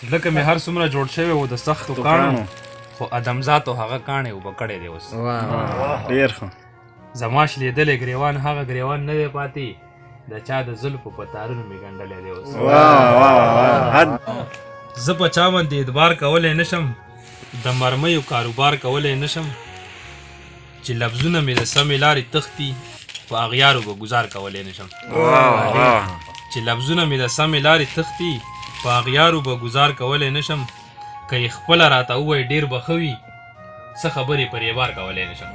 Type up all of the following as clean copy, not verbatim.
لکه مې هر څومره جوړ شوی و د سختو کاڼو خو ادمزاتو هغه کاڼې اوبه کړی دی اوس. ډېر ښه. زما شلېدلی ګریوان هغه ګریوان نه دی پاتې د چا د زلفو په تارونو مې ګنډلی دی اوس. زه په چا باندې اعتبار کولی نه شم، د مرمیو کاروبار کولی نه شم، چې لفظونه مې د سمې لارې تښتي په اغیارو به ګزار کولی نه شم. چې لفظونه مې د سمې لارې تښتي په اغیارو به ګزار کولی نه شم، که یې خپله راته ووایي ډېر به ښه وي څه خبرې پر اعبار کولی نه شم.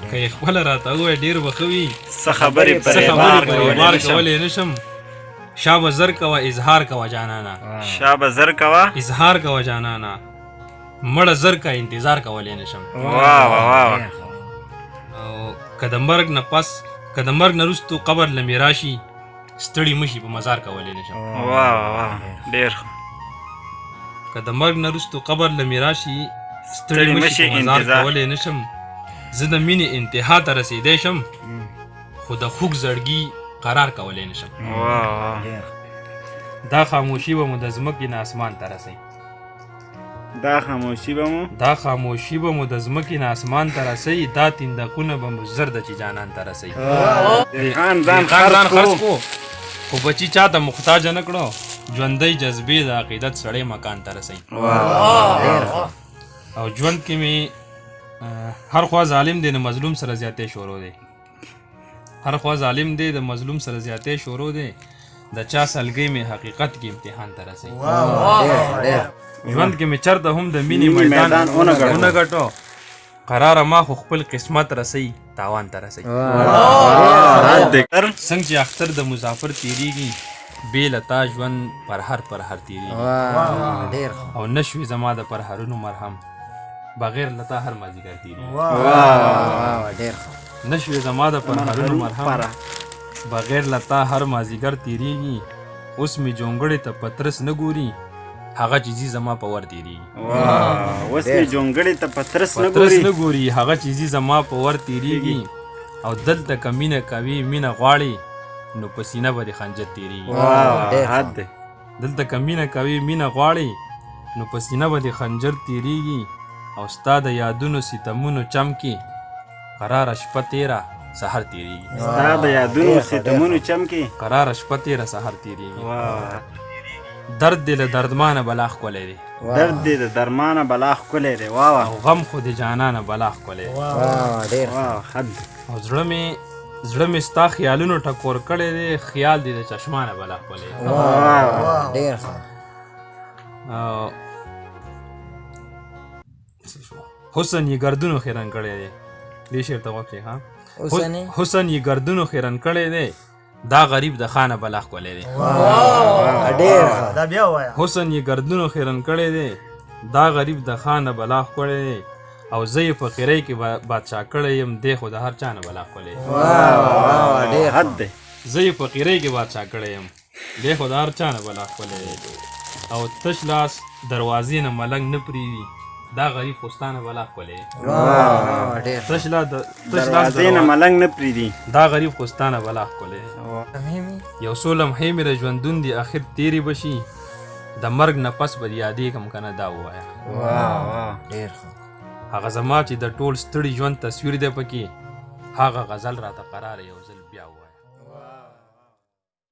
که یې خپله راته ووایي ډېر به ښه وي څه خبرې پر اعبار کولی نه شم. شا به زر کوه اظهار کوه جانانا، شا به زر کوه اظهار کوه جانانا، مړه زر که انتظار کولی نه شم. او که د مرګ نه پس که د مرګ نه وروستو قبر له مې راشي ستړي مشي په مزار کولی نه شم. ډېر ښه. که د مرګ نه وروستو قبر له مې راشي ستړي مشي په مزار کولی نه شم. زه د مینې انتها ته رسېدی شم خو د خوږ زړګي قرار کولی نه شم. دا خاموشي به مو د ځمکې نه اسمان ته رسئ، دا خاموشي به مو د ځمکې نه اسمان ته رسئ، دا تندقونه به مو زر ده چې جانان ته رسئ. دهقان ځان خرڅ کو خو بچي چاته محتاجه نه کړو، ژوندی جذبې د عقیدت سړی مکان ته رسئ. او ژوند کې مې هر خوا ظالم دی د مظلوم سره زیاتی شروع دی، هر خوا ظالم دی د مظلوم سره زیاتی شروع دی، د چا سلګۍ مې حقیقت کې امتحان ته رسئ. ژوند کې مې چرته هم د مینې میدان ونه ګټو، قراره ما خو خپل قسمت رسئ تاوان ته رسئ. څنګه چې اختر د مسافر تیریږي بې له تا ژوند پرهر تیریږي، او نشوي زما د پرهرونو مرهم بغیر له تا هر مازدیګر تیریږي. نشوي زما د پرهرونو مرهم بغیر له تا هر مازدیګر تیریږي. اوس مې جونګړې ته پترس نه ګوري هغه چې ځي زما په ور تیریږي. اوس مې جونګړې ته پترس نه ګوري هغه چې ځي زما په ور تیریږي. او دلته که مینه کوي مینه غواړي نو په سینه به د خنجر تیریږي. دلته که مینه کوي مینه غواړي نو په سینه به د خنجر تیریږي. او ستا د یادونو ستمونو چم کې قراره شپه تیره سحر تیریږي. قراره شپه تیره سحر تیریږي. درد دی له دردمانه بلا ښکلی دی، او غم خو د جانانه بلا ښکلی دی. او زړه مې ستا خیالونو ټکور کړی دی، خیال دی د چشمانه بلا ښکلی دی. حسن یې ګردونو خیرن کړی دی، دې شعر ته غوږ شئ. حسن یې ګردونو خیرن کړی دی، دا غریب د خانه بلا ښکلی دی. حسن یې ګردونو خیرن کړی دی، دا غریب د خانه بلا ښکلی دی. او زه یې فقیرۍ کې بادشاه کړی یم، دی خو د هر چا نه بلا ښکلی دی. زه یې فقیرۍ کې بادشاه کړی یم، دی خو د هر چا نه بلا ښکلی دی. او تش لاس دروازې نه ملنګ نه پرېږدي، دا غریب خو ستا نه بلا ښکلی دی. تش لاس نه ملنګ نه پرېږدي، دا غریب خو ستا نه بلا ښکلی دی. یو څو لمحې مې د ژوندون دي اخر تیرې به شي، د مرګ نه پس به یادېږم که نه دا ووایه. هغه زما چې د ټول ستړي ژوند تصویر دی پکې، هغه غزل راته قراره یو ځل